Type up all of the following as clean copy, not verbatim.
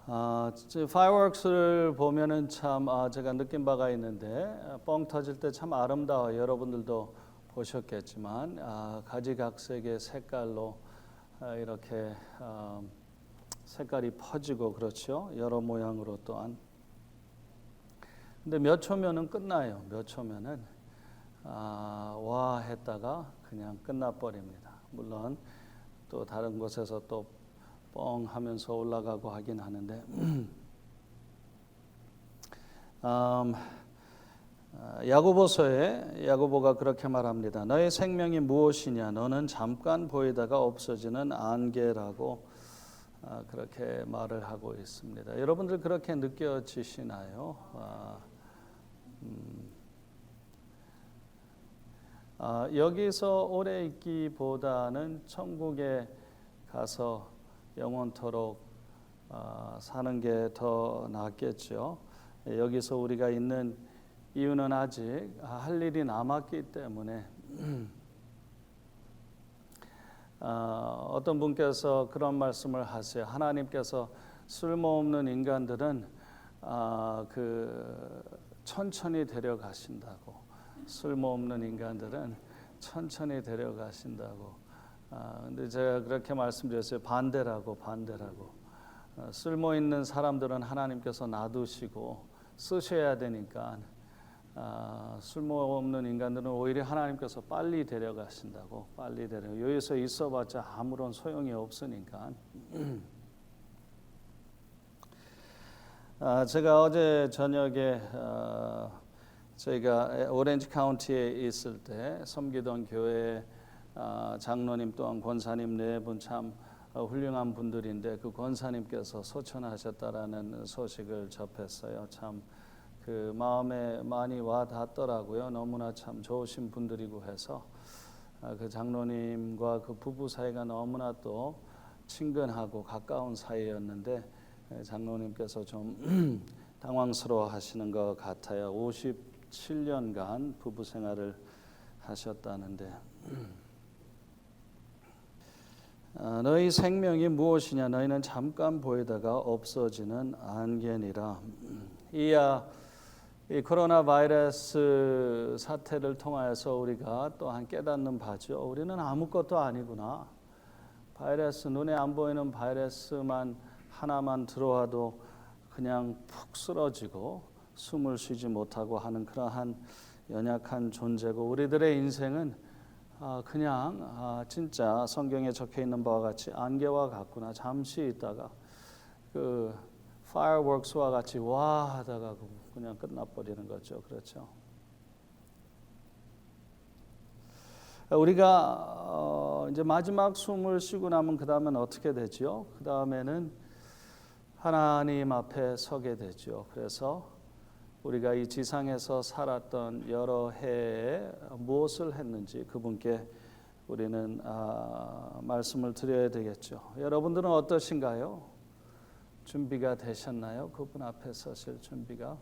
파이어웍스를 보면은 참 제가 느낀 바가 있는데 뻥 터질 때 참 아름다워요. 여러분들도 보셨겠지만 가지각색의 색깔로 이렇게 색깔이 퍼지고 그렇죠. 여러 모양으로 또한. 근데 몇 초면은 끝나요. 몇 초면은 와 했다가 그냥 끝나버립니다. 물론 또 다른 곳에서 또 뻥 하면서 올라가고 하긴 하는데 야고보서에 야고보가 그렇게 말합니다. 너의 생명이 무엇이냐? 너는 잠깐 보이다가 없어지는 안개라고 그렇게 말을 하고 있습니다. 여러분들 그렇게 느껴지시나요? 여기서 오래 있기보다는 천국에 가서 영원토록 사는 게 더 낫겠죠. 여기서 우리가 있는 이유는 아직 할 일이 남았기 때문에 어떤 분께서 그런 말씀을 하세요. 하나님께서 쓸모없는 인간들은 천천히 데려가신다고. 쓸모없는 인간들은 천천히 데려가신다고. 근데 제가 그렇게 말씀드렸어요. 반대라고. 쓸모 있는 사람들은 하나님께서 놔두시고 쓰셔야 되니까 쓸모없는 인간들은 오히려 하나님께서 빨리 데려가신다고. 여기서 있어봤자 아무런 소용이 없으니까. 제가 어제 저녁에 저희가 오렌지 카운티에 있을 때 섬기던 교회 장로님 또한 권사님 네 분 참 훌륭한 분들인데 그 권사님께서 소천하셨다라는 소식을 접했어요. 참 그 마음에 많이 와 닿더라고요. 너무나 참 좋으신 분들이고 해서 그 장로님과 그 부부 사이가 너무나 또 친근하고 가까운 사이였는데 장로님께서 좀 당황스러워 하시는 것 같아요. 57년간 부부 생활을 하셨다는데 너희 생명이 무엇이냐? 너희는 잠깐 보이다가 없어지는 안개니라. 이 코로나 바이러스 사태를 통하여서 우리가 또한 깨닫는 바죠. 우리는 아무것도 아니구나. 바이러스, 눈에 안 보이는 바이러스만 하나만 들어와도 그냥 푹 쓰러지고 숨을 쉬지 못하고 하는 그러한 연약한 존재고 우리들의 인생은 그냥 진짜 성경에 적혀 있는 바와 같이 안개와 같구나. 잠시 있다가 그 파이어웍스와 같이 와 하다가 그냥 끝나버리는 거죠. 그렇죠. 우리가 이제 마지막 숨을 쉬고 나면 그 다음엔 어떻게 되죠? 그 다음에는 하나님 앞에 서게 되죠. 그래서 우리가 이 지상에서 살았던 여러 해에 무엇을 했는지 그분께 우리는 말씀을 드려야 되겠죠. 여러분들은 어떠신가요? 준비가 되셨나요? 그분 앞에 서실 준비가?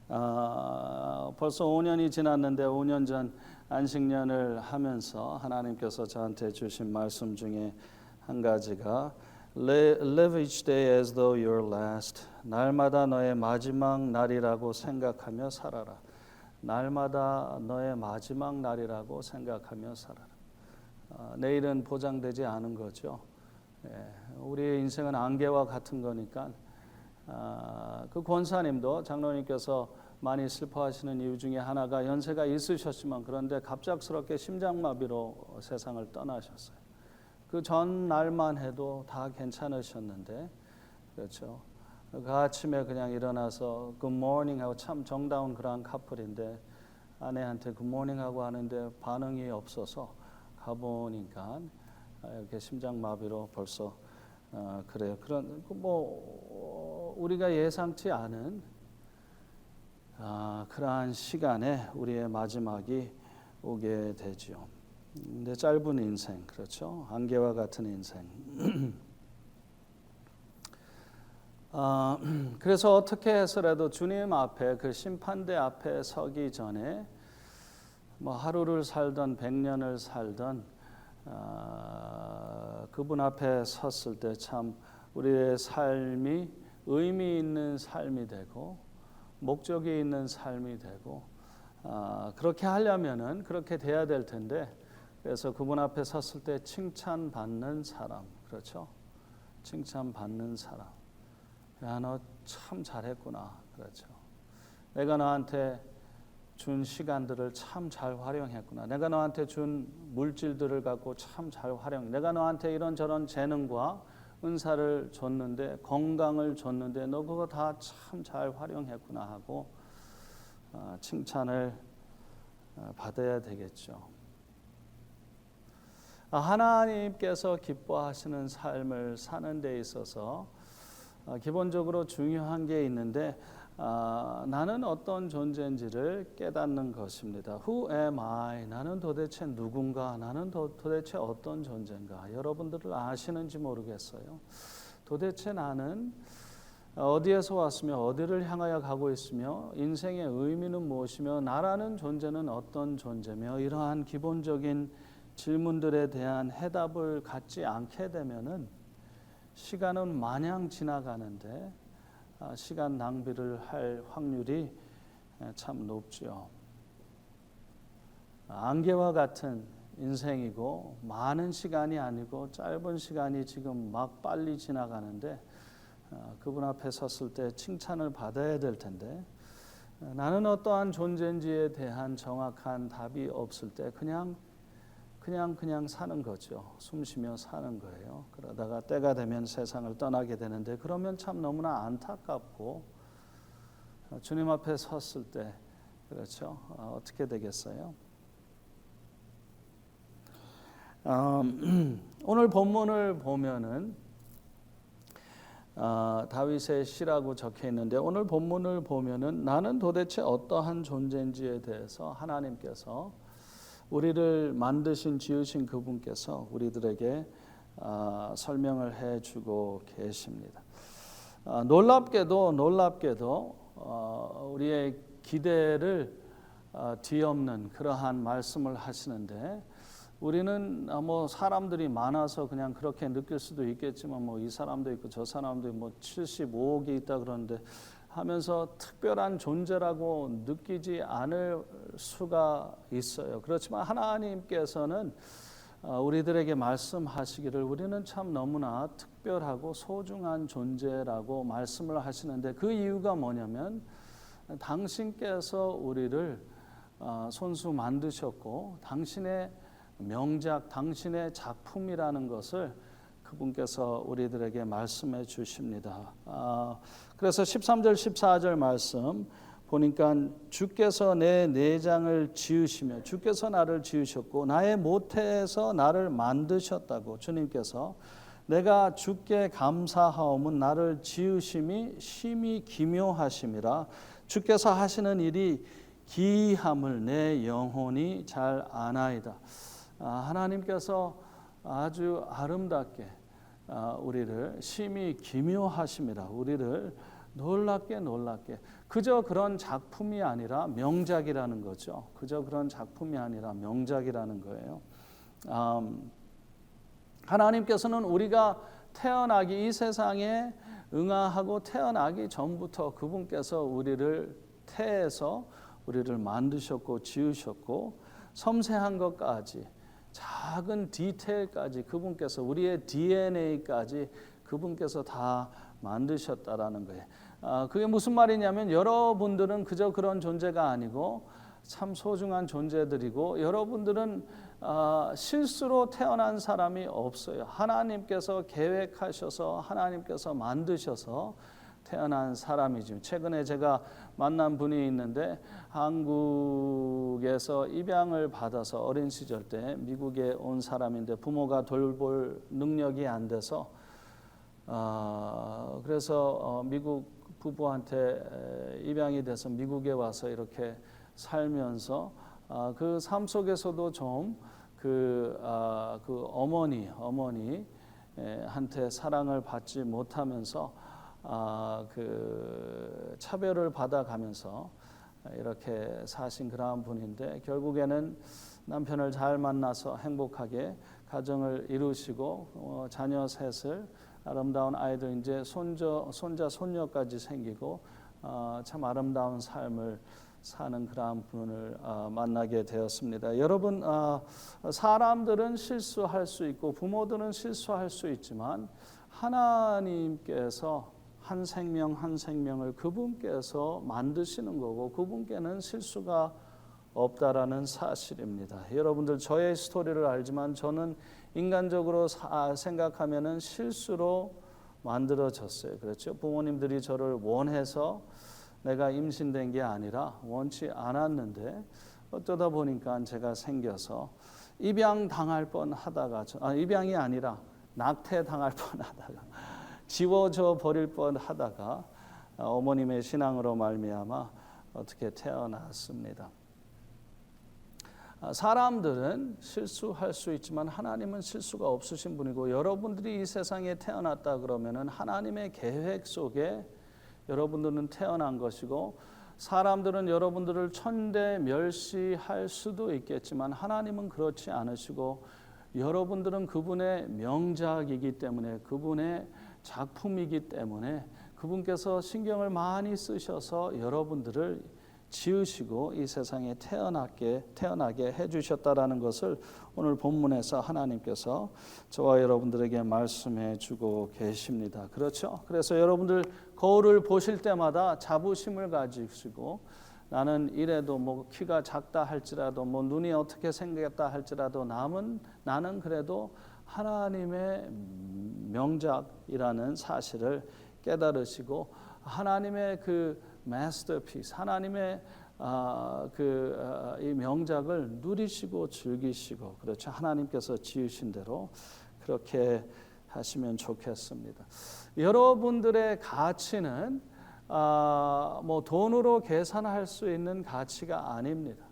벌써 5년이 지났는데 5년 전 안식년을 하면서 하나님께서 저한테 주신 말씀 중에 한 가지가 Live each day as though your last. 날마다 너의 마지막 날이라고 생각하며 살아라. 날마다 너의 마지막 날이라고 생각하며 살아라. 내일은 보장되지 않은 거죠. 우리의 인생은 안개와 같은 거니까 그 권사님도 장로님께서 많이 슬퍼하시는 이유 중에 하나가 연세가 있으셨지만 그런데 갑작스럽게 심장마비로 세상을 떠나셨어요. 그 전날만 해도 다 괜찮으셨는데 그렇죠. 그 아침에 그냥 일어나서 굿모닝 하고 참 정다운 그런 커플인데 아내한테 굿모닝 하고 하는데 반응이 없어서 가보니까 이렇게 심장마비로 벌써 그래요. 그런 우리가 예상치 않은 그러한 시간에 우리의 마지막이 오게 되죠. 근데 짧은 인생, 그렇죠? 안개와 같은 인생. 그래서 어떻게 해서라도 주님 앞에 그 심판대 앞에 서기 전에 하루를 살던 100년을 살던 그분 앞에 섰을 때 참 우리의 삶이 의미 있는 삶이 되고 목적이 있는 삶이 되고 그렇게 하려면은 그렇게 돼야 될 텐데 그래서 그분 앞에 섰을 때 칭찬받는 사람 그렇죠? 칭찬받는 사람 야 너 참 잘했구나 그렇죠? 내가 너한테 준 시간들을 참 잘 활용했구나. 내가 너한테 준 물질들을 갖고 참 잘 활용. 내가 너한테 이런저런 재능과 은사를 줬는데 건강을 줬는데 너 그거 다 참 잘 활용했구나 하고 칭찬을 받아야 되겠죠. 하나님께서 기뻐하시는 삶을 사는 데 있어서 기본적으로 중요한 게 있는데 나는 어떤 존재인지를 깨닫는 것입니다. Who am I? 나는 도대체 누군가? 나는 도대체 어떤 존재인가? 여러분들을 아시는지 모르겠어요. 도대체 나는 어디에서 왔으며 어디를 향하여 가고 있으며 인생의 의미는 무엇이며 나라는 존재는 어떤 존재며 이러한 기본적인 질문들에 대한 해답을 갖지 않게 되면은 시간은 마냥 지나가는데 시간 낭비를 할 확률이 참 높죠. 안개와 같은 인생이고 많은 시간이 아니고 짧은 시간이 지금 막 빨리 지나가는데 그분 앞에 섰을 때 칭찬을 받아야 될 텐데 나는 어떠한 존재인지에 대한 정확한 답이 없을 때 그냥 사는 거죠. 숨쉬며 사는 거예요. 그러다가 때가 되면 세상을 떠나게 되는데 그러면 참 너무나 안타깝고 주님 앞에 섰을 때 그렇죠. 어떻게 되겠어요? 오늘 본문을 보면은 다윗의 시라고 적혀 있는데 오늘 본문을 보면은 나는 도대체 어떠한 존재인지에 대해서 하나님께서 우리를 만드신 지으신 그분께서 우리들에게 설명을 해주고 계십니다. 놀랍게도 우리의 기대를 뒤엎는 그러한 말씀을 하시는데 우리는 뭐 사람들이 많아서 그냥 그렇게 느낄 수도 있겠지만 뭐 이 사람도 있고 저 사람도 뭐 75억이 있다 그러는데 하면서 특별한 존재라고 느끼지 않을 수가 있어요. 그렇지만 하나님께서는 우리들에게 말씀하시기를 우리는 참 너무나 특별하고 소중한 존재라고 말씀을 하시는데 그 이유가 뭐냐면 당신께서 우리를 손수 만드셨고 당신의 명작, 당신의 작품이라는 것을 그분께서 우리들에게 말씀해 주십니다. 그래서 13절 14절 말씀 보니까 주께서 내 내장을 지으시며 주께서 나를 지으셨고 나의 모태에서 나를 만드셨다고 주님께서 내가 주께 감사하옴은 나를 지으심이 심히 기묘하심이라 주께서 하시는 일이 기이함을 내 영혼이 잘 아나이다. 하나님께서 아주 아름답게 우리를 심히 기묘하심이라 우리를 놀랍게 그저 그런 작품이 아니라 명작이라는 거죠. 그저 그런 작품이 아니라 명작이라는 거예요. 하나님께서는 우리가 태어나기 이 세상에 응하하고 태어나기 전부터 그분께서 우리를 태에서 우리를 만드셨고 지으셨고 섬세한 것까지 작은 디테일까지 그분께서 우리의 DNA까지 그분께서 다 만드셨다라는 거예요. 그게 무슨 말이냐면 여러분들은 그저 그런 존재가 아니고 참 소중한 존재들이고 여러분들은 실수로 태어난 사람이 없어요. 하나님께서 계획하셔서 하나님께서 만드셔서 태어난 사람이죠. 최근에 제가 만난 분이 있는데 한국에서 입양을 받아서 어린 시절 때 미국에 온 사람인데 부모가 돌볼 능력이 안 돼서 그래서 미국 부부한테 입양이 돼서 미국에 와서 이렇게 살면서 그 삶 속에서도 좀 그 어머니한테 사랑을 받지 못하면서 그 차별을 받아가면서 이렇게 사신 그러한 분인데 결국에는 남편을 잘 만나서 행복하게 가정을 이루시고 자녀 셋을 아름다운 아이들 이제 손자 손녀까지 생기고 참 아름다운 삶을 사는 그러한 분을 만나게 되었습니다. 여러분, 사람들은 실수할 수 있고 부모들은 실수할 수 있지만 하나님께서 한 생명 한 생명을 그분께서 만드시는 거고 그분께는 실수가 없다라는 사실입니다. 여러분들 저의 스토리를 알지만 저는 인간적으로 생각하면은 실수로 만들어졌어요. 그렇죠? 부모님들이 저를 원해서 내가 임신된 게 아니라 원치 않았는데 어쩌다 보니까 제가 생겨서 입양 당할 뻔하다가 입양이 아니라 낙태 당할 뻔하다가 지워져 버릴 뻔하다가 어머님의 신앙으로 말미암아 어떻게 태어났습니다. 사람들은 실수할 수 있지만 하나님은 실수가 없으신 분이고 여러분들이 이 세상에 태어났다 그러면은 하나님의 계획 속에 여러분들은 태어난 것이고 사람들은 여러분들을 천대 멸시할 수도 있겠지만 하나님은 그렇지 않으시고 여러분들은 그분의 명작이기 때문에 그분의 작품이기 때문에 그분께서 신경을 많이 쓰셔서 여러분들을 지으시고 이 세상에 태어나게 해주셨다라는 것을 오늘 본문에서 하나님께서 저와 여러분들에게 말씀해 주고 계십니다. 그렇죠? 그래서 여러분들 거울을 보실 때마다 자부심을 가지시고 나는 이래도 뭐 키가 작다 할지라도 뭐 눈이 어떻게 생겼다 할지라도 나는 그래도 하나님의 명작이라는 사실을 깨달으시고 하나님의 그 마스터피스, 하나님의 이 명작을 누리시고 즐기시고 그렇죠. 하나님께서 지으신 대로 그렇게 하시면 좋겠습니다. 여러분들의 가치는 뭐 돈으로 계산할 수 있는 가치가 아닙니다.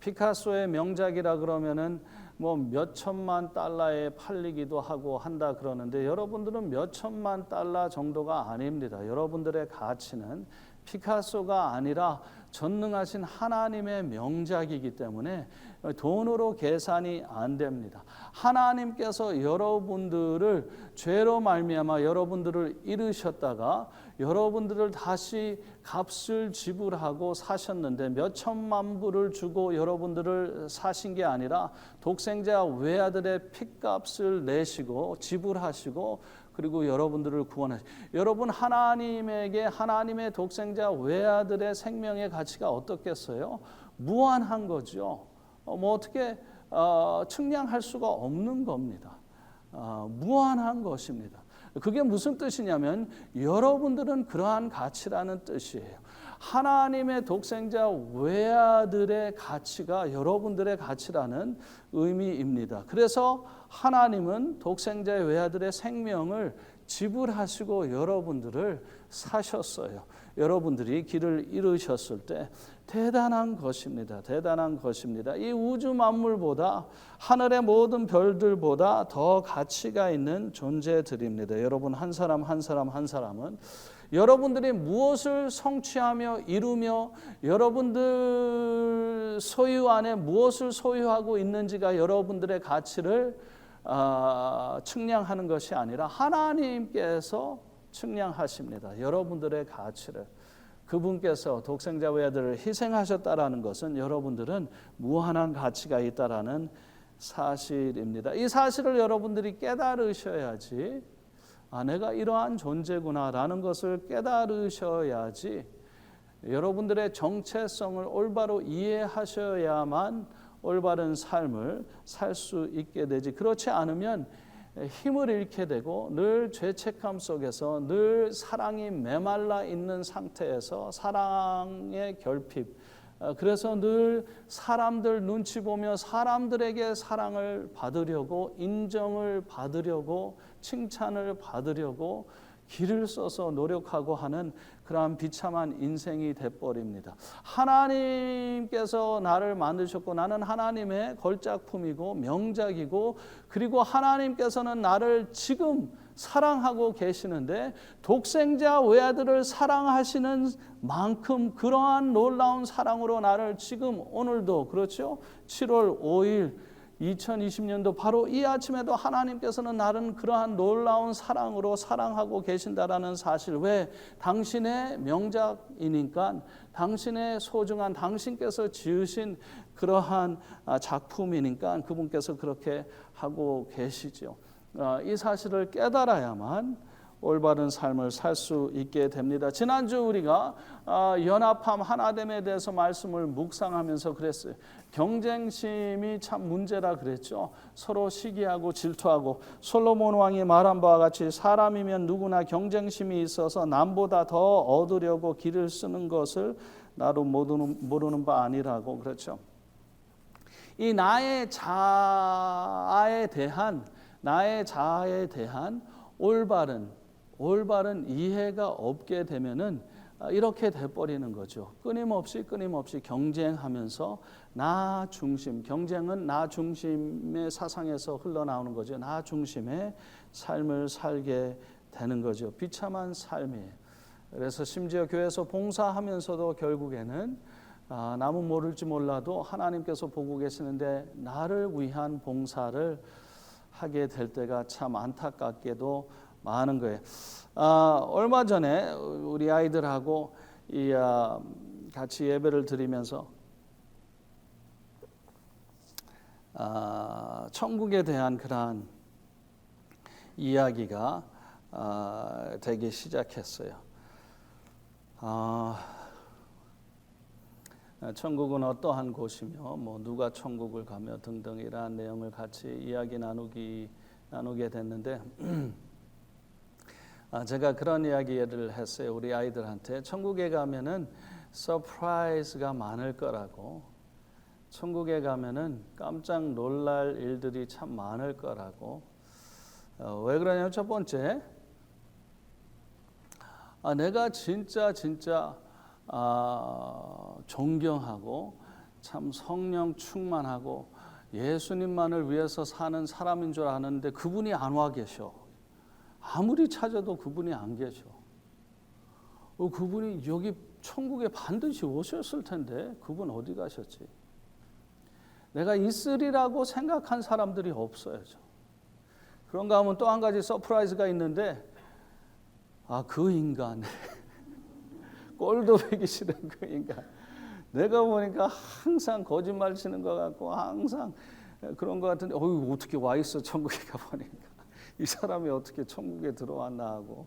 피카소의 명작이라 그러면은 뭐 몇 천만 달러에 팔리기도 하고 한다 그러는데 여러분들은 몇 천만 달러 정도가 아닙니다. 여러분들의 가치는 피카소가 아니라 전능하신 하나님의 명작이기 때문에 돈으로 계산이 안 됩니다. 하나님께서 여러분들을 죄로 말미암아 여러분들을 잃으셨다가 여러분들을 다시 값을 지불하고 사셨는데 몇 천만 불을 주고 여러분들을 사신 게 아니라 독생자 외아들의 핏값을 내시고 지불하시고 그리고 여러분들을 구원하시고 여러분 하나님에게 하나님의 독생자 외아들의 생명의 가치가 어떻겠어요? 무한한 거죠. 뭐 어떻게 측량할 수가 없는 겁니다. 무한한 것입니다. 그게 무슨 뜻이냐면 여러분들은 그러한 가치라는 뜻이에요. 하나님의 독생자 외아들의 가치가 여러분들의 가치라는 의미입니다. 그래서 하나님은 독생자의 외아들의 생명을 지불하시고 여러분들을 사셨어요. 여러분들이 길을 잃으셨을 때 대단한 것입니다. 대단한 것입니다. 이 우주 만물보다 하늘의 모든 별들보다 더 가치가 있는 존재들입니다. 여러분 한 사람 한 사람은 여러분들이 무엇을 성취하며 이루며 여러분들 소유 안에 무엇을 소유하고 있는지가 여러분들의 가치를 측량하는 것이 아니라 하나님께서 측량하십니다. 여러분들의 가치를. 그분께서 독생자 외아들을 희생하셨다라는 것은 여러분들은 무한한 가치가 있다라는 사실입니다. 이 사실을 여러분들이 깨달으셔야지 내가 이러한 존재구나라는 것을 깨달으셔야지 여러분들의 정체성을 올바로 이해하셔야만 올바른 삶을 살 수 있게 되지. 그렇지 않으면 힘을 잃게 되고 늘 죄책감 속에서 늘 사랑이 메말라 있는 상태에서 사랑의 결핍, 그래서 늘 사람들 눈치 보며 사람들에게 사랑을 받으려고 인정을 받으려고 칭찬을 받으려고 길을 써서 노력하고 하는 그러한 비참한 인생이 돼버립니다. 하나님께서 나를 만드셨고 나는 하나님의 걸작품이고 명작이고 그리고 하나님께서는 나를 지금 사랑하고 계시는데 독생자 외아들을 사랑하시는 만큼 그러한 놀라운 사랑으로 나를 지금 오늘도 그렇죠? 7월 5일 2020년도 바로 이 아침에도 하나님께서는 나를 그러한 놀라운 사랑으로 사랑하고 계신다라는 사실. 왜? 당신의 명작이니까, 당신의 소중한 당신께서 지으신 그러한 작품이니까 그분께서 그렇게 하고 계시죠. 이 사실을 깨달아야만 올바른 삶을 살 수 있게 됩니다. 지난주 우리가 연합함 하나됨에 대해서 말씀을 묵상하면서 그랬어요. 경쟁심이 참 문제라 그랬죠. 서로 시기하고 질투하고, 솔로몬 왕이 말한 바와 같이 사람이면 누구나 경쟁심이 있어서 남보다 더 얻으려고 길을 쓰는 것을 나도 모르는 바 아니라고. 그렇죠. 이 나의 자아에 대한 올바른 이해가 없게 되면은 이렇게 돼버리는 거죠. 끊임없이 경쟁하면서 나 중심, 경쟁은 나 중심의 사상에서 흘러나오는 거죠. 나 중심의 삶을 살게 되는 거죠. 비참한 삶이에요. 그래서 심지어 교회에서 봉사하면서도 결국에는 남은 모를지 몰라도 하나님께서 보고 계시는데 나를 위한 봉사를 하게 될 때가 참 안타깝게도 많은 거예요. 얼마 전에 우리 아이들하고 같이 예배를 드리면서 천국에 대한 그러한 이야기가 되기 시작했어요. 천국은 어떠한 곳이며 뭐 누가 천국을 가며 등등 이러한 내용을 같이 이야기 나누게 됐는데 제가 그런 이야기를 했어요. 우리 아이들한테 천국에 가면은 서프라이즈가 많을 거라고, 천국에 가면은 깜짝 놀랄 일들이 참 많을 거라고. 왜 그러냐면 첫 번째, 내가 진짜 존경하고 참 성령 충만하고 예수님만을 위해서 사는 사람인 줄 아는데 그분이 안 와 계셔. 아무리 찾아도 그분이 안 계셔. 그분이 여기 천국에 반드시 오셨을 텐데 그분 어디 가셨지? 내가 있으리라고 생각한 사람들이 없어요. 그런가 하면 또 한 가지 서프라이즈가 있는데 그 인간 꼴도 보기 싫은 그 인간, 내가 보니까 항상 거짓말 치는 것 같고 항상 그런 것 같은데 어떻게 와 있어 천국에 가보니까 이 사람이 어떻게 천국에 들어왔나 하고,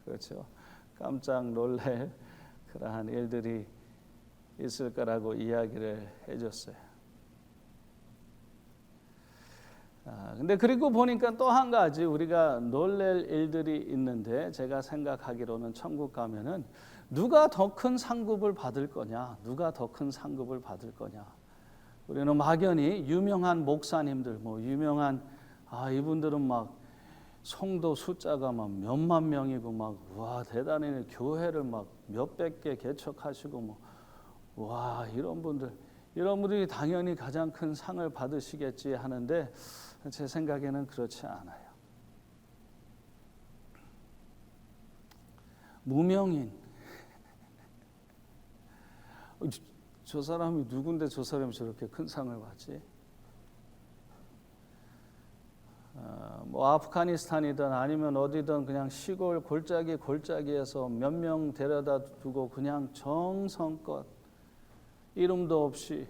그렇죠. 깜짝 놀랄 그러한 일들이 있을 거라고 이야기를 해줬어요. 근데 그리고 보니까 또 한 가지 우리가 놀랄 일들이 있는데, 제가 생각하기로는 천국 가면은 누가 더 큰 상급을 받을 거냐, 우리는 막연히 유명한 목사님들, 유명한 이분들은 막 성도 숫자가 막 몇만 명이고 막 와 대단히 교회를 막 몇백 개 개척하시고 이런 분들이 당연히 가장 큰 상을 받으시겠지 하는데 제 생각에는 그렇지 않아요. 무명인, 저 사람이 누군데 저 사람이 저렇게 큰 상을 받지? 아프가니스탄이든 아니면 어디든 그냥 시골 골짜기에서 몇 명 데려다 두고 그냥 정성껏 이름도 없이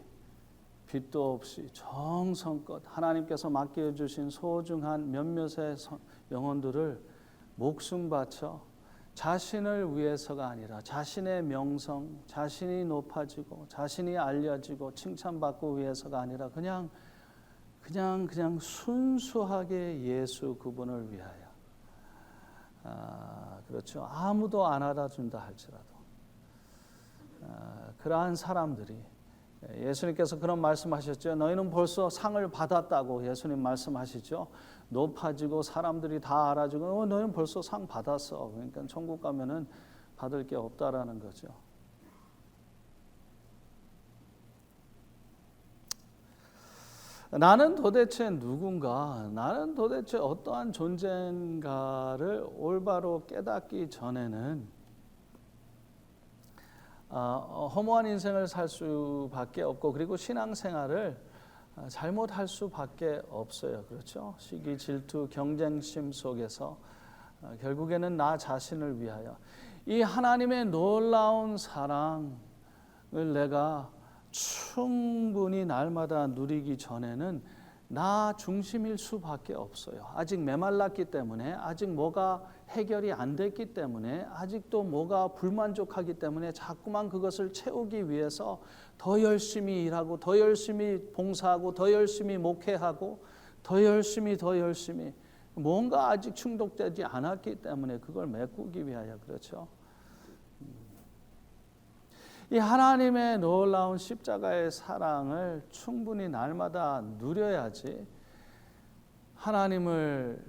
빚도 없이 정성껏 하나님께서 맡겨주신 소중한 몇몇의 영혼들을 목숨 바쳐 자신을 위해서가 아니라 자신의 명성, 자신이 높아지고 자신이 알려지고 칭찬받고 위해서가 아니라 그냥 순수하게 예수 그분을 위하여. 그렇죠. 아무도 안 알아준다 할지라도 그러한 사람들이, 예수님께서 그런 말씀하셨죠. 너희는 벌써 상을 받았다고 예수님 말씀하시죠. 높아지고 사람들이 다 알아주고 너희는 벌써 상 받았어. 그러니까 천국 가면은 받을 게 없다라는 거죠. 나는 도대체 누군가, 나는 도대체 어떠한 존재인가를 올바로 깨닫기 전에는 허무한 인생을 살 수밖에 없고, 그리고 신앙생활을 잘못할 수밖에 없어요. 그렇죠? 시기, 질투, 경쟁심 속에서 결국에는 나 자신을 위하여 이 하나님의 놀라운 사랑을 내가 충분히 날마다 누리기 전에는 나 중심일 수밖에 없어요. 아직 메말랐기 때문에, 아직 뭐가 해결이 안 됐기 때문에, 아직도 뭐가 불만족하기 때문에 자꾸만 그것을 채우기 위해서 더 열심히 일하고, 더 열심히 봉사하고, 더 열심히 목회하고, 더 열심히 뭔가 아직 충족되지 않았기 때문에 그걸 메꾸기 위하여 그렇죠. 이 하나님의 놀라운 십자가의 사랑을 충분히 날마다 누려야지 하나님을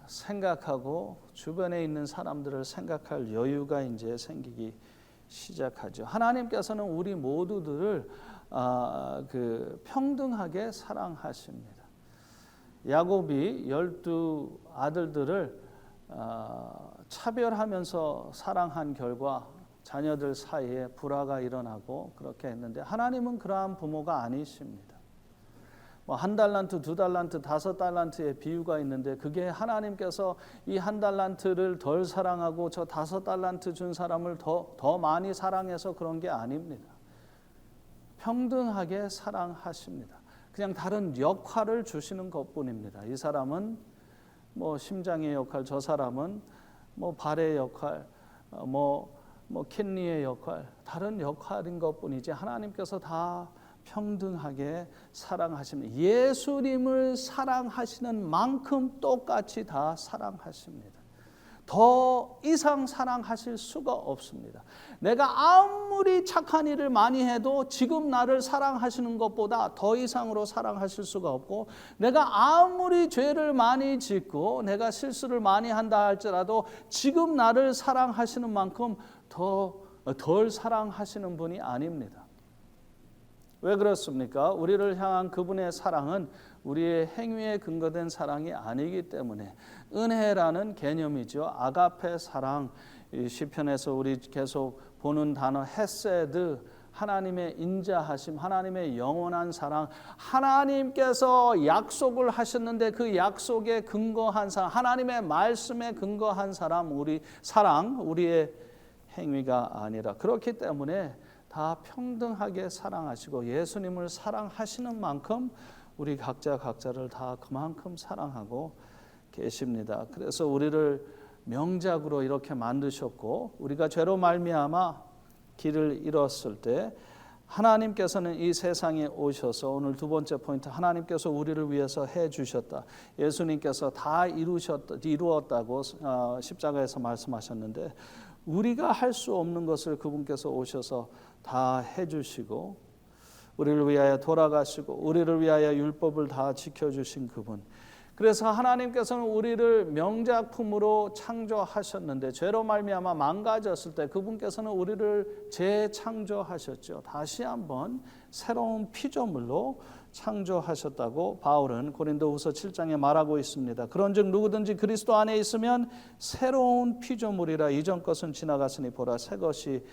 생각하고 주변에 있는 사람들을 생각할 여유가 이제 생기기 시작하죠. 하나님께서는 우리 모두들을 평등하게 사랑하십니다. 야곱이 12 아들들을 차별하면서 사랑한 결과 자녀들 사이에 불화가 일어나고 그렇게 했는데 하나님은 그러한 부모가 아니십니다. 뭐 1달란트, 2달란트, 5달란트의 비유가 있는데 그게 하나님께서 이 1달란트를 덜 사랑하고 저 5달란트 준 사람을 더 많이 사랑해서 그런 게 아닙니다. 평등하게 사랑하십니다. 그냥 다른 역할을 주시는 것뿐입니다. 이 사람은 뭐 심장의 역할, 저 사람은 뭐 발의 역할, 뭐 캔리의 역할, 다른 역할인 것뿐이지 하나님께서 다 평등하게 사랑하십니다. 예수님을 사랑하시는 만큼 똑같이 다 사랑하십니다. 더 이상 사랑하실 수가 없습니다. 내가 아무리 착한 일을 많이 해도 지금 나를 사랑하시는 것보다 더 이상으로 사랑하실 수가 없고, 내가 아무리 죄를 많이 짓고 내가 실수를 많이 한다 할지라도 지금 나를 사랑하시는 만큼 덜 사랑하시는 분이 아닙니다. 왜 그렇습니까? 우리를 향한 그분의 사랑은 우리의 행위에 근거된 사랑이 아니기 때문에 은혜라는 개념이죠. 아가페 사랑, 시편에서 우리 계속 보는 단어 헤세드, 하나님의 인자하심, 하나님의 영원한 사랑, 하나님께서 약속을 하셨는데 그 약속에 근거한 사랑, 하나님의 말씀에 근거한 사랑, 우리의 행위가 아니라, 그렇기 때문에 다 평등하게 사랑하시고 예수님을 사랑하시는 만큼 우리 각자를 다 그만큼 사랑하고 계십니다. 그래서 우리를 명작으로 이렇게 만드셨고, 우리가 죄로 말미암아 길을 잃었을 때 하나님께서는 이 세상에 오셔서, 오늘 두 번째 포인트, 하나님께서 우리를 위해서 해주셨다. 예수님께서 다 이루었다고 십자가에서 말씀하셨는데, 우리가 할 수 없는 것을 그분께서 오셔서 다 해주시고 우리를 위하여 돌아가시고 우리를 위하여 율법을 다 지켜주신 그분. 그래서 하나님께서는 우리를 명작품으로 창조하셨는데 죄로 말미암아 망가졌을 때 그분께서는 우리를 재창조하셨죠. 다시 한번 새로운 피조물로 창조하셨다고 바울은 고린도후서 7장에 말하고 있습니다. 그런즉 누구든지 그리스도 안에 있으면 새로운 피조물이라, 이전 것은 지나갔으니 보라 새 것이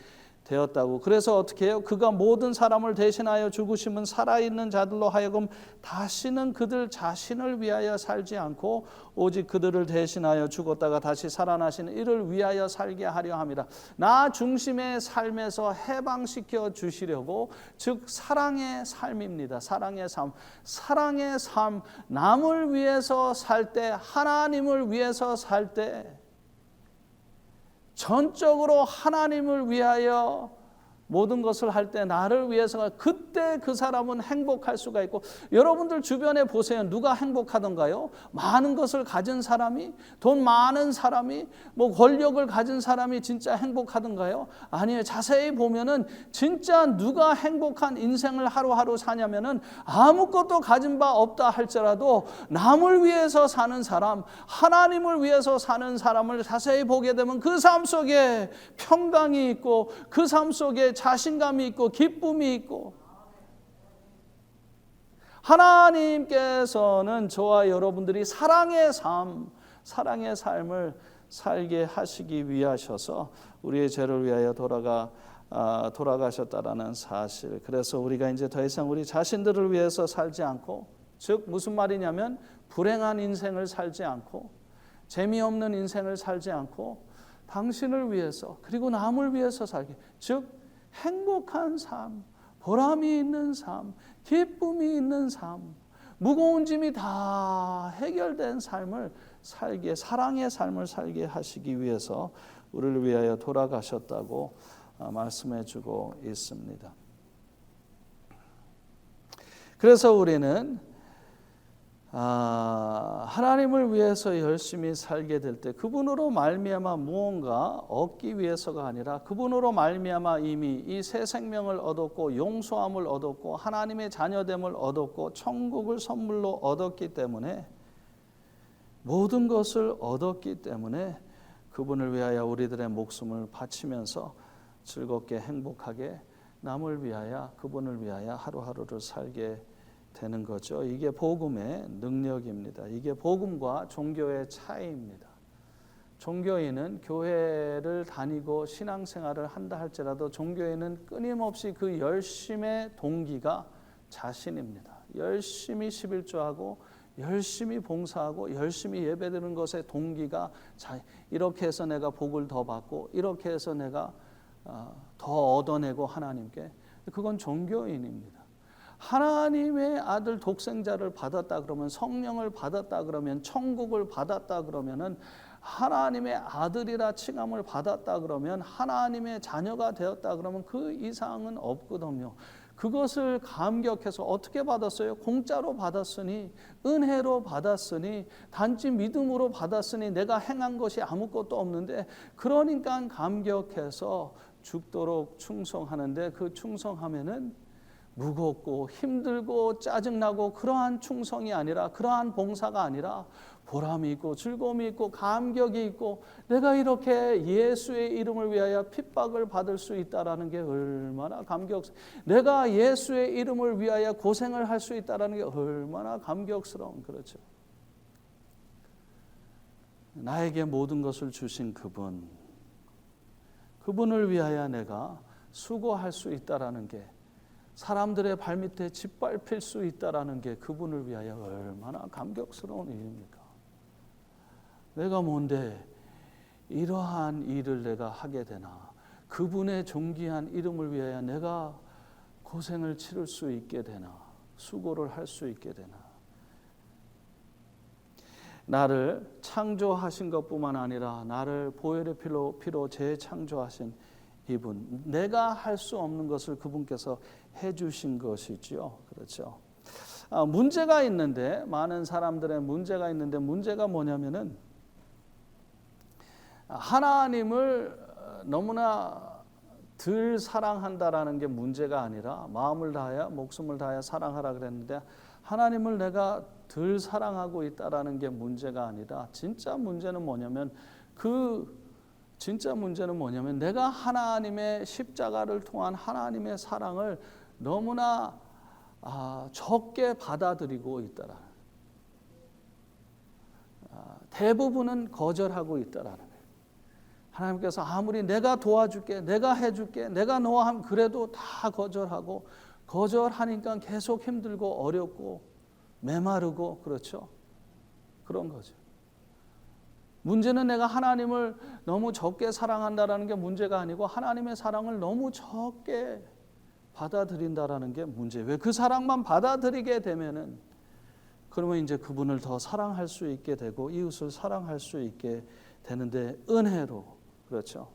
되었다고. 그래서 어떻게 해요? 그가 모든 사람을 대신하여 죽으심은 살아있는 자들로 하여금 다시는 그들 자신을 위하여 살지 않고 오직 그들을 대신하여 죽었다가 다시 살아나신 이를 위하여 살게 하려 함이라. 나 중심의 삶에서 해방시켜 주시려고, 즉 사랑의 삶입니다. 사랑의 삶, 남을 위해서 살 때, 하나님을 위해서 살 때, 전적으로 하나님을 위하여 모든 것을 할 때, 나를 위해서, 그때 그 사람은 행복할 수가 있고, 여러분들 주변에 보세요. 누가 행복하던가요? 많은 것을 가진 사람이, 돈 많은 사람이, 뭐 권력을 가진 사람이 진짜 행복하던가요? 아니에요. 자세히 보면은 진짜 누가 행복한 인생을 하루하루 사냐면은 아무것도 가진 바 없다 할지라도 남을 위해서 사는 사람, 하나님을 위해서 사는 사람을 자세히 보게 되면 그 삶 속에 평강이 있고, 그 삶 속에 자신감이 있고 기쁨이 있고, 하나님께서는 저와 여러분들이 사랑의 삶을 살게 하시기 위하셔서 우리의 죄를 위하여 돌아가 돌아가셨다라는 사실. 그래서 우리가 이제 더 이상 우리 자신들을 위해서 살지 않고, 즉 무슨 말이냐면 불행한 인생을 살지 않고 재미없는 인생을 살지 않고 당신을 위해서 그리고 남을 위해서 살기, 즉 행복한 삶, 보람이 있는 삶, 기쁨이 있는 삶, 무거운 짐이 다 해결된 삶을 살게, 사랑의 삶을 살게 하시기 위해서 우리를 위하여 돌아가셨다고 말씀해 주고 있습니다. 그래서 우리는 하나님을 위해서 열심히 살게 될 때 그분으로 말미암아 무언가 얻기 위해서가 아니라 그분으로 말미암아 이미 이 새 생명을 얻었고 용서함을 얻었고 하나님의 자녀됨을 얻었고 천국을 선물로 얻었기 때문에, 모든 것을 얻었기 때문에 그분을 위하여 우리들의 목숨을 바치면서 즐겁게 행복하게 남을 위하여 그분을 위하여 하루하루를 살게 되는 거죠. 이게 복음의 능력입니다. 이게 복음과 종교의 차이입니다. 종교인은 교회를 다니고 신앙생활을 한다 할지라도 종교인은 끊임없이 그 열심의 동기가 자신입니다. 열심히 11조하고 열심히 봉사하고 열심히 예배드리는 것의 동기가 이렇게 해서 내가 복을 더 받고 이렇게 해서 내가 더 얻어내고 하나님께, 그건 종교인입니다. 하나님의 아들 독생자를 받았다 그러면, 성령을 받았다 그러면, 천국을 받았다 그러면은, 하나님의 아들이라 칭함을 받았다 그러면, 하나님의 자녀가 되었다 그러면 그 이상은 없거든요. 그것을 감격해서 어떻게 받았어요? 공짜로 받았으니, 은혜로 받았으니, 단지 믿음으로 받았으니, 내가 행한 것이 아무것도 없는데, 그러니까 감격해서 죽도록 충성하는데, 그 충성하면은 무겁고 힘들고 짜증나고 그러한 충성이 아니라, 그러한 봉사가 아니라 보람이 있고 즐거움이 있고 감격이 있고, 내가 이렇게 예수의 이름을 위하여 핍박을 받을 수 있다라는 게 얼마나 내가 예수의 이름을 위하여 고생을 할 수 있다라는 게 얼마나 감격스러운, 그렇죠. 나에게 모든 것을 주신 그분을 위하여 내가 수고할 수 있다라는 게, 사람들의 발밑에 짓밟힐 수 있다라는 게 그분을 위하여 얼마나 감격스러운 일입니까? 내가 뭔데 이러한 일을 내가 하게 되나? 그분의 존귀한 이름을 위하여 내가 고생을 치를 수 있게 되나? 수고를 할 수 있게 되나? 나를 창조하신 것뿐만 아니라 나를 보혈의 피로 재창조하신 이분, 내가 할 수 없는 것을 그분께서 해주신 것이죠. 그렇죠. 문제가 있는데, 많은 사람들의 문제가 있는데, 문제가 뭐냐면은 하나님을 너무나 덜 사랑한다라는 게 문제가 아니라, 마음을 다하여 목숨을 다하여 사랑하라 그랬는데 하나님을 내가 덜 사랑하고 있다라는 게 문제가 아니라, 진짜 문제는 뭐냐면 내가 하나님의 십자가를 통한 하나님의 사랑을 너무나 적게 받아들이고 있다라. 대부분은 거절하고 있다라는 거예요. 하나님께서 아무리 내가 도와줄게, 내가 해줄게, 내가 너와 하면 그래도 다 거절하고, 거절하니까 계속 힘들고 어렵고 메마르고, 그렇죠. 그런 거죠. 문제는 내가 하나님을 너무 적게 사랑한다라는 게 문제가 아니고, 하나님의 사랑을 너무 적게 받아들인다라는 게 문제. 왜 그 사랑만 받아들이게 되면은, 그러면 이제 그분을 더 사랑할 수 있게 되고 이웃을 사랑할 수 있게 되는데, 은혜로, 그렇죠.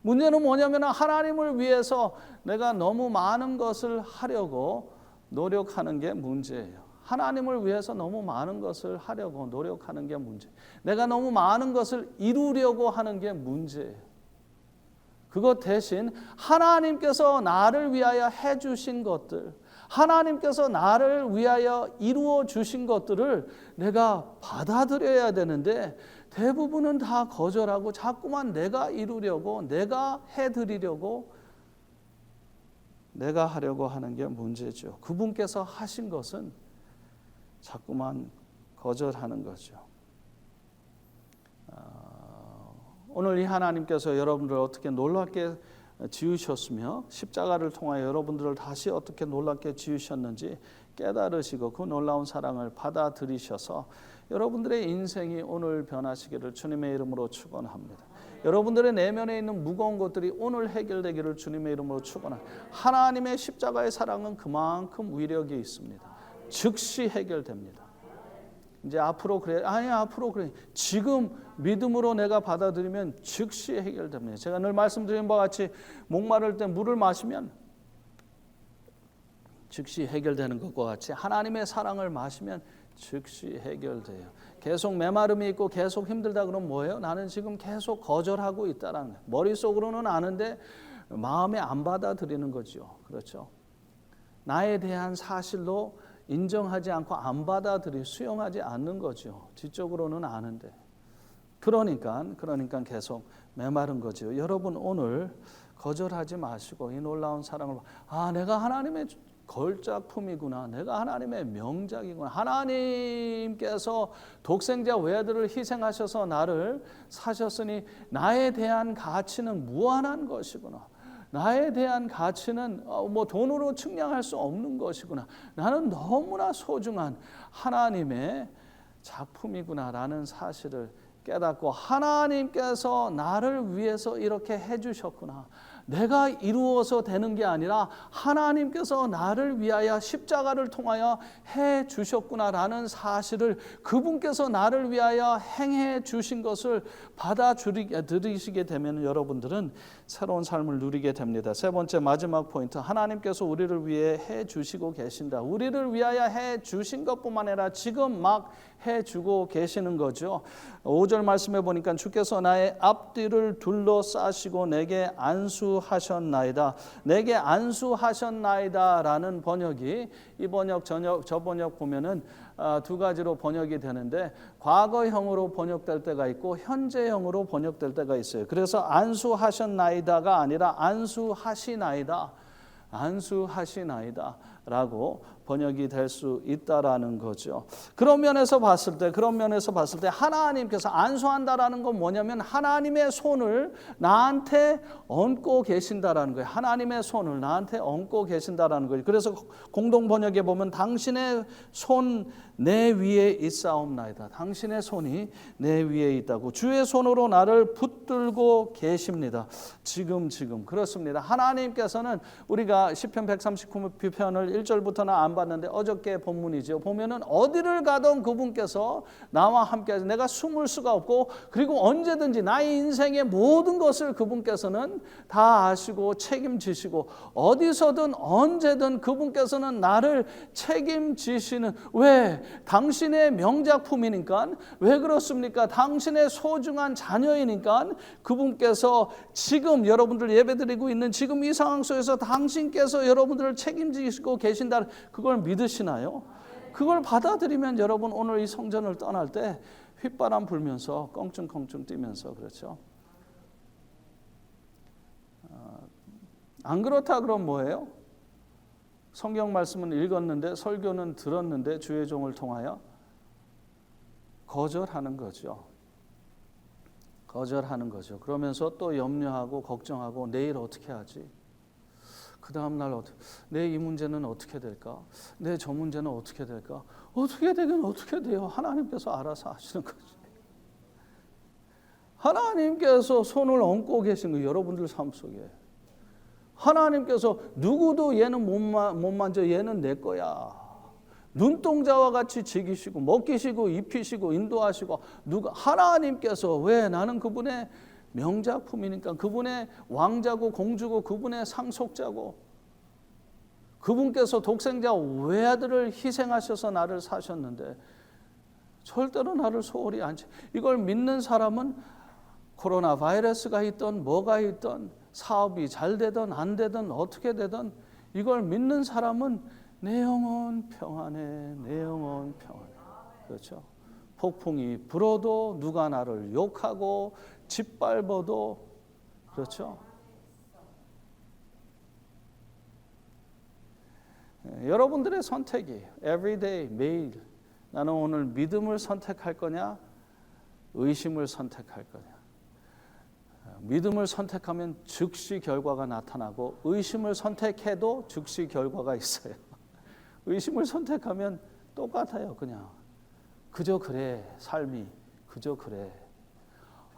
문제는 뭐냐면 하나님을 위해서 내가 너무 많은 것을 하려고 노력하는 게 문제예요. 하나님을 위해서 너무 많은 것을 하려고 노력하는 게 문제. 내가 너무 많은 것을 이루려고 하는 게 문제예요. 그것 대신 하나님께서 나를 위하여 해주신 것들, 하나님께서 나를 위하여 이루어 주신 것들을 내가 받아들여야 되는데, 대부분은 다 거절하고 자꾸만 내가 이루려고, 내가 해드리려고, 내가 하려고 하는 게 문제죠. 그분께서 하신 것은 자꾸만 거절하는 거죠. 오늘 이 하나님께서 여러분들을 어떻게 놀랍게 지으셨으며 십자가를 통하여 여러분들을 다시 어떻게 놀랍게 지으셨는지 깨달으시고 그 놀라운 사랑을 받아들이셔서 여러분들의 인생이 오늘 변하시기를 주님의 이름으로 축원합니다. 여러분들의 내면에 있는 무거운 것들이 오늘 해결되기를 주님의 이름으로 축원합니다. 하나님의 십자가의 사랑은 그만큼 위력이 있습니다. 즉시 해결됩니다. 이제 앞으로 그래, 아니 앞으로 그래. 지금 믿음으로 내가 받아들이면 즉시 해결됩니다. 제가 늘 말씀드린 바와 같이 목마를 때 물을 마시면 즉시 해결되는 것과 같이 하나님의 사랑을 마시면 즉시 해결돼요. 계속 메마름이 있고 계속 힘들다 그러면 뭐예요? 나는 지금 계속 거절하고 있다라는 거예요. 머릿속으로는 아는데 마음에 안 받아들이는 거죠. 그렇죠? 나에 대한 사실로 인정하지 않고 안 받아들이 수용하지 않는 거죠. 지적으로는 아는데. 그러니까 계속 메마른 거죠. 여러분 오늘 거절하지 마시고 이 놀라운 사랑을 내가 하나님의 걸작품이구나. 내가 하나님의 명작이구나. 하나님께서 독생자 외아들을 희생하셔서 나를 사셨으니 나에 대한 가치는 무한한 것이구나. 나에 대한 가치는 돈으로 측량할 수 없는 것이구나. 나는 너무나 소중한 하나님의 작품이구나라는 사실을 깨닫고 하나님께서 나를 위해서 이렇게 해주셨구나. 내가 이루어서 되는 게 아니라 하나님께서 나를 위하여 십자가를 통하여 해 주셨구나라는 사실을 그분께서 나를 위하여 행해 주신 것을 받아들이시게 되면 여러분들은 새로운 삶을 누리게 됩니다. 세 번째 마지막 포인트, 하나님께서 우리를 위해 해 주시고 계신다. 우리를 위하여 해 주신 것뿐만 아니라 지금 막 해 주고 계시는 거죠. 5절 말씀해 보니까 주께서 나의 앞뒤를 둘러싸시고 내게 안수하셨나이다. 내게 안수하셨나이다라는 번역이 이 번역 저 번역 보면은 두 가지로 번역이 되는데 과거형으로 번역될 때가 있고 현재형으로 번역될 때가 있어요. 그래서 안수하셨나이다가 아니라 안수하시나이다. 안수하시나이다라고 번역이 될 수 있다라는 거죠. 그런 면에서 봤을 때 하나님께서 안수한다라는 건 뭐냐면 하나님의 손을 나한테 얹고 계신다라는 거예요. 하나님의 손을 나한테 얹고 계신다라는 거예요. 그래서 공동 번역에 보면 당신의 손 내 위에 있사옵나이다. 당신의 손이 내 위에 있다고 주의 손으로 나를 붙들고 계십니다. 지금 그렇습니다. 하나님께서는 우리가 시편 139편을 1절부터는 안 봤는데 어저께 본문이죠. 보면은 어디를 가던 그분께서 나와 함께 하셔서 내가 숨을 수가 없고 그리고 언제든지 나의 인생의 모든 것을 그분께서는 다 아시고 책임지시고 어디서든 언제든 그분께서는 나를 책임지시는 왜? 당신의 명작품이니까. 왜 그렇습니까? 당신의 소중한 자녀이니까 그분께서 지금 여러분들 예배드리고 있는 지금 이 상황 속에서 당신께서 여러분들을 책임지시고 계신다. 그걸 믿으시나요? 그걸 받아들이면 여러분 오늘 이 성전을 떠날 때 휘바람 불면서 껑충껑충 뛰면서 그렇죠. 안 그렇다 그럼 뭐예요? 성경 말씀은 읽었는데 설교는 들었는데 주의 종을 통하여 거절하는 거죠. 거절하는 거죠. 그러면서 또 염려하고 걱정하고 내일 어떻게 하지? 그 다음 날 내 이 문제는 어떻게 될까? 내 저 문제는 어떻게 될까? 어떻게 되긴 어떻게 돼요? 하나님께서 알아서 하시는 거죠. 하나님께서 손을 얹고 계신 거 여러분들 삶 속에. 하나님께서 누구도 얘는 못 만져 얘는 내 거야. 눈동자와 같이 지키시고 먹이시고 입히시고 인도하시고 하나님께서 왜 나는 그분의 명작품이니까 그분의 왕자고 공주고 그분의 상속자고 그분께서 독생자 외아들을 희생하셔서 나를 사셨는데 절대로 나를 소홀히 안 치. 이걸 믿는 사람은 코로나 바이러스가 있던 뭐가 있던 사업이 잘 되든 안 되든 어떻게 되든 이걸 믿는 사람은 내 영혼 평안해. 내 영혼 평안해. 그렇죠? 폭풍이 불어도 누가 나를 욕하고 짓밟아도 그렇죠? 여러분들의 선택이 everyday 매일 나는 오늘 믿음을 선택할 거냐 의심을 선택할 거냐 믿음을 선택하면 즉시 결과가 나타나고 의심을 선택해도 즉시 결과가 있어요. 의심을 선택하면 똑같아요. 그냥 그저 그래, 삶이 그저 그래.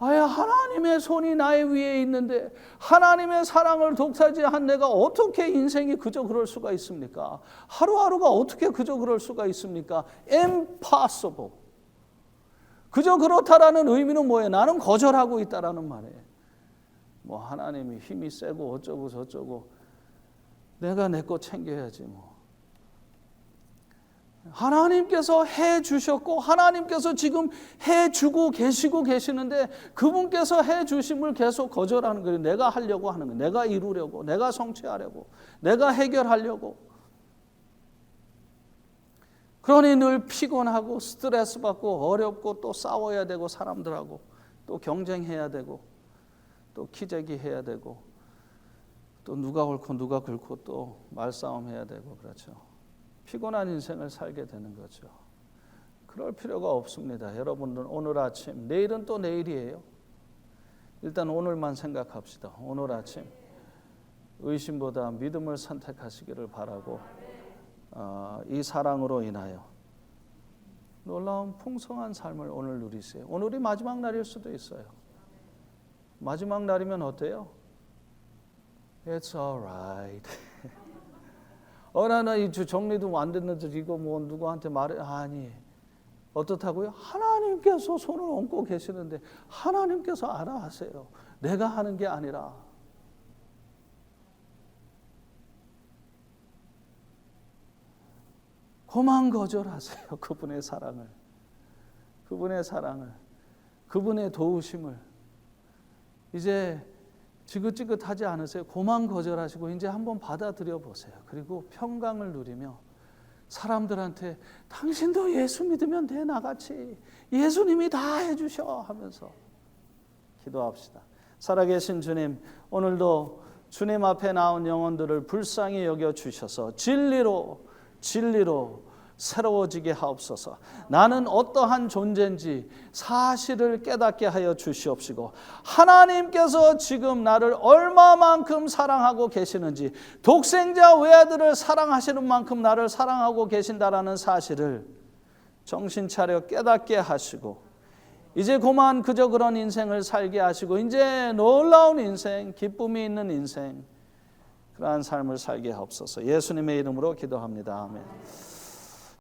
아야, 하나님의 손이 나의 위에 있는데 하나님의 사랑을 독차지한 내가 어떻게 인생이 그저 그럴 수가 있습니까? 하루하루가 어떻게 그저 그럴 수가 있습니까? Impossible. 그저 그렇다라는 의미는 뭐예요? 나는 거절하고 있다라는 말이에요. 뭐 하나님이 힘이 세고 어쩌고 저쩌고 내가 내 거 챙겨야지 뭐. 하나님께서 해 주셨고 하나님께서 지금 해 주고 계시는데 그분께서 해 주심을 계속 거절하는 거예요. 내가 하려고 하는 거예요. 내가 이루려고, 내가 성취하려고, 내가 해결하려고. 그러니 늘 피곤하고 스트레스 받고 어렵고 또 싸워야 되고 사람들하고 또 경쟁해야 되고 또 키재기 해야 되고 또 누가 옳고 누가 그렇고 또 말싸움 해야 되고 그렇죠. 피곤한 인생을 살게 되는 거죠. 그럴 필요가 없습니다. 여러분들 오늘 아침, 내일은 또 내일이에요. 일단 오늘만 생각합시다. 오늘 아침 의심보다 믿음을 선택하시기를 바라고 이 사랑으로 인하여 놀라운 풍성한 삶을 오늘 누리세요. 오늘이 마지막 날일 수도 있어요. 마지막 날이면 어때요? It's alright. 나는 이 정리도 안 됐는데 이거 뭐 누구한테 말해? 아니, 어떻다고요? 하나님께서 손을 얹고 계시는데 하나님께서 알아 하세요. 내가 하는 게 아니라. 고만 거절하세요. 그분의 사랑을, 그분의 사랑을, 그분의 도우심을. 이제 지긋지긋하지 않으세요? 고만 거절하시고 이제 한번 받아들여 보세요. 그리고 평강을 누리며 사람들한테 당신도 예수 믿으면 돼 나같이 예수님이 다 해주셔 하면서 기도합시다. 살아계신 주님, 오늘도 주님 앞에 나온 영혼들을 불쌍히 여겨 주셔서 진리로 새로워지게 하옵소서. 나는 어떠한 존재인지 사실을 깨닫게 하여 주시옵시고 하나님께서 지금 나를 얼마만큼 사랑하고 계시는지 독생자 외아들을 사랑하시는 만큼 나를 사랑하고 계신다라는 사실을 정신 차려 깨닫게 하시고 이제 그만 그저 그런 인생을 살게 하시고 이제 놀라운 인생, 기쁨이 있는 인생 그러한 삶을 살게 하옵소서. 예수님의 이름으로 기도합니다. 아멘.